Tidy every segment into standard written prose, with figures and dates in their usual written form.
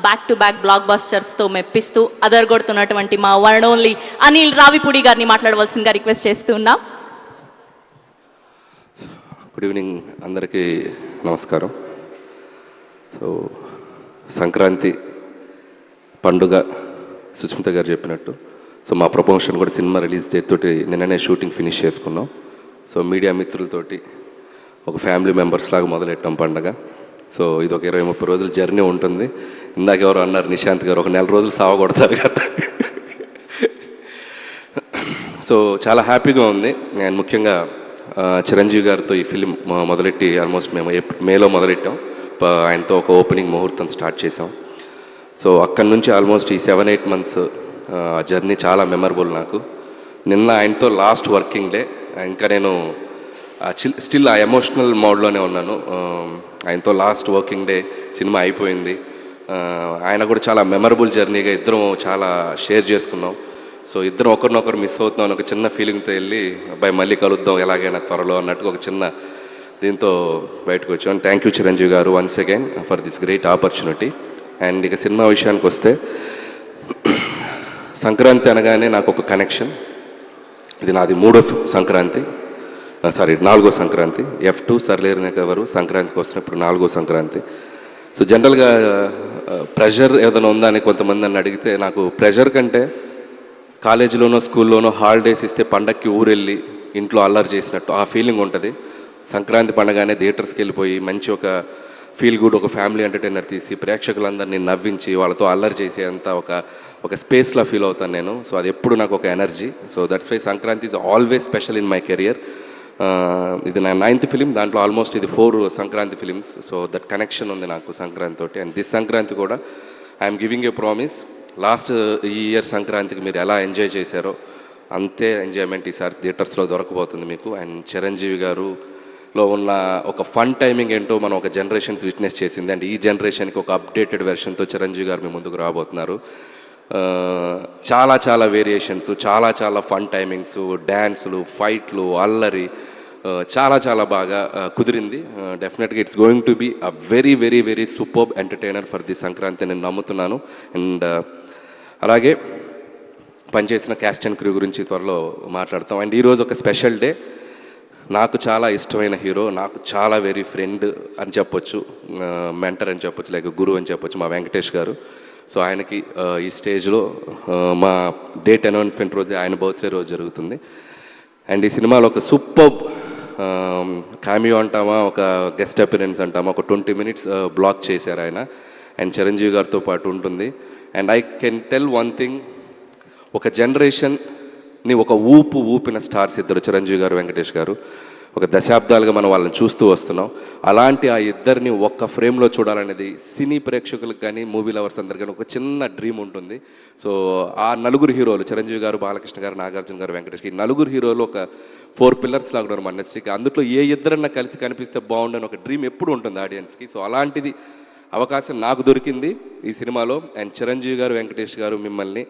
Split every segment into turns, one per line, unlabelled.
Back to back black బస్టర్స్తో మెప్పిస్తూ అదరగొడుతున్నటువంటి మా one only Anil Ravipudi గారిని మాట్లాడవలసిందిగా రిక్వెస్ట్ చేస్తున్నాం.
గుడ్ ఈవినింగ్ అందరికీ నమస్కారం. సో సంక్రాంతి పండుగ సుస్మిత గారు చెప్పినట్టు సో మా ప్రమోషన్ కూడా సినిమా రిలీజ్ డేట్ తోటి నిన్ననే షూటింగ్ ఫినిష్ చేసుకున్నాం. సో మీడియా మిత్రులతోటి ఒక ఫ్యామిలీ మెంబర్స్ లాగా మొదలెట్టాం పండుగ. సో ఇది ఒక 20-30 రోజుల జర్నీ ఉంటుంది. ఇందాక ఎవరు అన్నారు నిశాంత్ గారు ఒక 4 రోజులు సావ కొడతారు కదా. సో చాలా హ్యాపీగా ఉంది. అండ్ ముఖ్యంగా చిరంజీవి గారితో ఈ ఫిలిం మొదలెట్టి ఆల్మోస్ట్ మేము మేలో మొదలెట్టాం. ఆయనతో ఒక ఓపెనింగ్ ముహూర్తం స్టార్ట్ చేసాం. సో అక్కడి నుంచి ఆల్మోస్ట్ ఈ 7-8 మంత్స్ జర్నీ చాలా మెమరబుల్ నాకు. నిన్న ఆయనతో లాస్ట్ వర్కింగ్ డే. ఇంకా నేను స్టిల్ ఆ ఎమోషనల్ మోడ్లోనే ఉన్నాను. ఆయనతో లాస్ట్ వర్కింగ్ డే సినిమా అయిపోయింది. ఆయన కూడా చాలా మెమరబుల్ జర్నీగా ఇద్దరం చాలా షేర్ చేసుకున్నాం. సో ఇద్దరం ఒకరినొకరు మిస్ అవుతున్నాం ఒక చిన్న ఫీలింగ్తో వెళ్ళి అబ్బాయి మళ్ళీ కలుద్దాం ఎలాగైనా త్వరలో అన్నట్టుగా ఒక చిన్న దీంతో బయటకు వచ్చాం. థ్యాంక్ యూ చిరంజీవి గారు once again for this great opportunity. And ఇక సినిమా విషయానికి వస్తే సంక్రాంతి అనగానే నాకు ఒక కనెక్షన్. ఇది నాది 3వ సంక్రాంతి, 4వ సంక్రాంతి. F2 సర్లేరునే కవరు సంక్రాంతికి వస్తున్నప్పుడు 4వ సంక్రాంతి. సో జనరల్గా ప్రెషర్ ఏదైనా ఉందా అని కొంతమంది నన్ను అడిగితే నాకు ప్రెషర్ కంటే కాలేజీలోనో స్కూల్లోనో హాలిడేస్ ఇస్తే పండక్కి ఊరెళ్ళి ఇంట్లో అల్లరి చేసినట్టు ఆ ఫీలింగ్ ఉంటుంది. సంక్రాంతి పండగానే థియేటర్స్కి వెళ్ళిపోయి మంచి ఒక ఫీల్ గుడ్ ఒక ఫ్యామిలీ ఎంటర్టైనర్ తీసి ప్రేక్షకులందరినీ నవ్వించి వాళ్ళతో అల్లరి చేసేంత ఒక స్పేస్లో ఫీల్ అవుతాను నేను. సో అది ఎప్పుడు నాకు ఒక energy. So that's why Sankranti is always special in my career. ఇది నా 9th ఫిలిం. దాంట్లో ఆల్మోస్ట్ ఇది 4 Sankranti films. So that connection ఉంది నాకు సంక్రాంతి తోటి. అండ్ దిస్ సంక్రాంతి కూడా I'm giving a promise. Last ఈ ఇయర్ సంక్రాంతికి మీరు ఎలా ఎంజాయ్ చేశారో అంతే ఎంజాయ్మెంట్ ఈసారి థియేటర్స్లో దొరకబోతుంది మీకు. అండ్ చిరంజీవి గారులో ఉన్న ఒక ఫన్ టైమింగ్ ఏంటో మనం ఒక జనరేషన్స్ విట్నెస్ చేసింది. అండ్ ఈ జనరేషన్కి ఒక అప్డేటెడ్ వెర్షన్తో చిరంజీవి గారు మీ ముందుకు రాబోతున్నారు. చాలా చాలా వేరియేషన్స్, చాలా చాలా ఫన్ టైమింగ్స్, డ్యాన్సులు, ఫైట్లు, అల్లరి చాలా చాలా బాగా కుదిరింది. డెఫినెట్గా it's going to be a very very very superb entertainer for the Sankranti నేను నమ్ముతున్నాను. అండ్ అలాగే పనిచేసిన క్యాస్ట్ అండ్ క్రూ గురించి త్వరలో మాట్లాడతాం. అండ్ ఈరోజు ఒక స్పెషల్ డే. నాకు చాలా ఇష్టమైన హీరో, నాకు చాలా వెరీ ఫ్రెండ్ అని చెప్పొచ్చు, మెంటర్ అని చెప్పొచ్చు, లేక గురువు అని చెప్పొచ్చు, మా వెంకటేష్ గారు. సో ఆయనకి ఈ స్టేజ్లో మా డేట్ అనౌన్స్మెంట్ రోజే ఆయన బర్త్డే రోజు జరుగుతుంది. అండ్ ఈ సినిమాలో ఒక సూపర్బ్ కామియో అంటామా, ఒక గెస్ట్ అపిరెన్స్ అంటామా, ఒక 20 minutes బ్లాక్ చేశారు ఆయన. అండ్ చిరంజీవి గారితో పాటు ఉంటుంది. And I can tell one thing, ఒక జనరేషన్ని ఒక ఊపిన స్టార్స్ ఇద్దరు, చిరంజీవి గారు, వెంకటేష్ గారు. ఒక దశాబ్దాలుగా మనం వాళ్ళని చూస్తూ వస్తున్నాం. అలాంటి ఆ ఇద్దరిని ఒక్క ఫ్రేమ్లో చూడాలనేది సినీ ప్రేక్షకులకు కానీ మూవీ లవర్స్ అందరు కానీ ఒక చిన్న డ్రీమ్ ఉంటుంది. సో ఆ నలుగురు హీరోలు చిరంజీవి గారు, బాలకృష్ణ గారు, నాగార్జున గారు, వెంకటేష్, ఈ నలుగురు హీరోలు ఒక 4 pillars లాగా ఉన్నారు మన ఇండస్ట్రీకి. అందులో ఏ ఇద్దరన్నా కలిసి కనిపిస్తే బాగుండని ఒక డ్రీమ్ ఎప్పుడు ఉంటుంది ఆడియన్స్కి. సో అలాంటిది అవకాశం నాకు దొరికింది ఈ సినిమాలో. అండ్ చిరంజీవి గారు, వెంకటేష్ గారు మిమ్మల్ని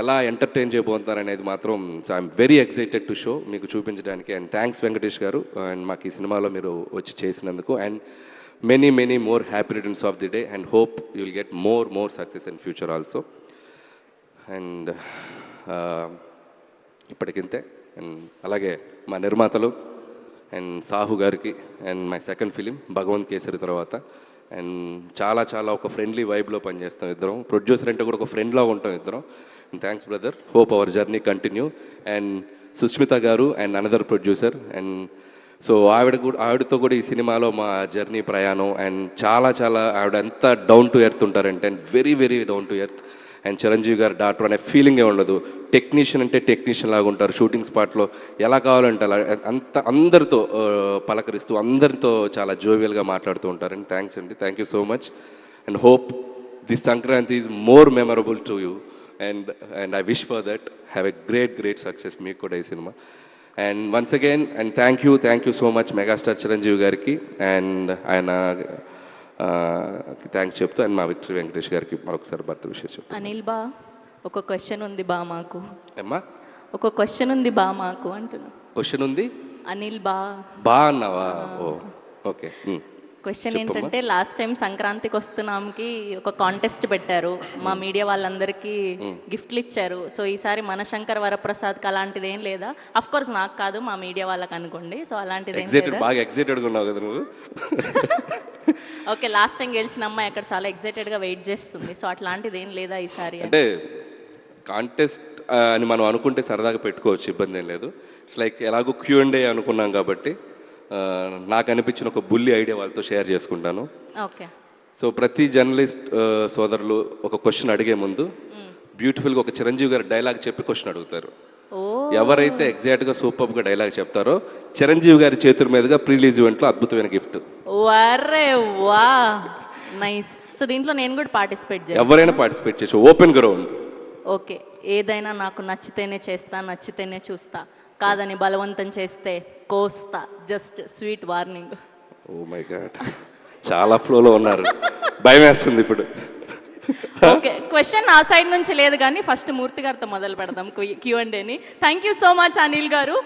ఎలా ఎంటర్టైన్ చేయబోతున్నారనేది మాత్రం I'm very excited to show మీకు చూపించడానికి. అండ్ థ్యాంక్స్ వెంకటేష్ గారు అండ్ మాకు ఈ సినిమాలో మీరు వచ్చి చేసినందుకు. And many many more happy returns of the day and hope you will get more success in future also. And ఇప్పటికింతే. అండ్ అలాగే మా నిర్మాతలు అండ్ సాహు గారికి and my second film Bhagavanth Kesari తర్వాత. అండ్ చాలా చాలా ఒక ఫ్రెండ్లీ వైబ్లో పనిచేస్తాం ఇద్దరం. ప్రొడ్యూసర్ అంటే కూడా ఒక ఫ్రెండ్లా ఉంటాం ఇద్దరం. Thanks brother, hope our journey continue. And Sushmita గారు and another producer. And so ఆవిడతో కూడా ఈ సినిమాలో మా జర్నీ ప్రయాణం. అండ్ చాలా చాలా ఆవిడ ఎంత డౌన్ టు ఎర్త్ ఉంటారంటే, and very very down to earth. And Chiranjeevi గారు డాక్టర్ అనే ఫీలింగే ఉండదు. టెక్నీషియన్ అంటే టెక్నీషియన్ లాగా ఉంటారు. షూటింగ్ స్పాట్లో ఎలా కావాలంటే అలా అందరితో పలకరిస్తూ అందరితో చాలా జోవియల్గా మాట్లాడుతూ ఉంటారు. అండ్ థ్యాంక్స్ అండి, thank you so much. And hope this Sankranti is more memorable to you. And I wish for that. Have a great success మీకు కూడా ఈ cinema. And once again and thank you so much megastar Chiranjeevi గారికి and ఆయన thanks చెప్తూ and మా victory Venkatesh గారికి మరొకసారి భర్త విషయం చెప్తాను.
అనిల్ బా, ఒక క్వశ్చన్ ఉంది బా మాకు.
అమ్మా
ఒక క్వశ్చన్ ఉంది బా మాకు అంటున్నా.
క్వశ్చన్ ఉంది
అనిల్ బా
బా అన్నావా? ఓ ఓకే.
క్వశ్చన్
చెప్పమ్మా.
ఏంటంటే లాస్ట్ టైం సంక్రాంతికి వస్తున్నాంకి ఒక కాంటెస్ట్ పెట్టారు, మా మీడియా వాళ్ళందరికీ గిఫ్ట్లు ఇచ్చారు. సో ఈసారి మన శంకర్ వరప్రసాద్కి అలాంటిది ఏం లేదా? అఫ్ కోర్స్ నాకు కాదు, మా మీడియా వాళ్ళకి అనుకోండి. సో అలాంటిది ఏం
ఎగ్జైటెడ్,
లేదా?
బాగా ఎగ్జైటెడ్గా ఉన్నావు కదా నువ్వు.
ఓకే, లాస్ట్ టైం గెలిచిన అమ్మాయి అక్కడ చాలా ఎగ్జైటెడ్గా వెయిట్ చేస్తుంది. సో అట్లాంటిది ఏం లేదా ఈసారి అని?
అంటే కాంటెస్ట్ అని మనం అనుకుంటే సరదాగా పెట్టుకోవచ్చు, ఇబ్బంది ఏం లేదు. ఇట్స్ లైక్ ఎలాగో Q&A అనుకున్నాం కాబట్టి నాకు అనిపించిన ఒక బుల్లి ఐడియా వాళ్ళతో షేర్ చేసుకుంటాను.
ఓకే.
సో ప్రతి జర్నలిస్ట్ సోదరులు ఒక క్వశ్చన్ అడిగే ముందు బ్యూటిఫుల్గా ఒక చిరంజీవి గారి డైలాగ్ చెప్పి క్వశ్చన్ అడుగుతారు.
ఓ
ఎవరైతే ఎగ్జాక్ట్గా సూపర్గా డైలాగ్ చెప్తారో చిరంజీవి గారి చేతుల మీదుగా ప్రీ రిలీజ్ ఈవెంట్లో అద్భుతమైన గిఫ్ట్.
వరే వా, నైస్. సో దీంట్లో నేను కూడా పార్టిసిపేట్ చేయాలి?
ఎవరైనా పార్టిసిపేట్ చేసి ఓపెన్ గ్రౌండ్.
ఓకే, ఏదైనా నాకు నచ్చితేనే చేస్తా, నచ్చితేనే చూస్తా, కాదని బలవంతం చేస్తే కోస్తా. Just sweet warning.
Oh my god, చాలా ఫ్లోలో ఉన్నారు, భయం వేస్తుంది ఇప్పుడు.
ఓకే, క్వశ్చన్ నా సైడ్ నుంచి లేదు కానీ ఫస్ట్ మూర్తి గారితో మొదలు పెడదాం Q&Aని. Thank you so much Anil గారు.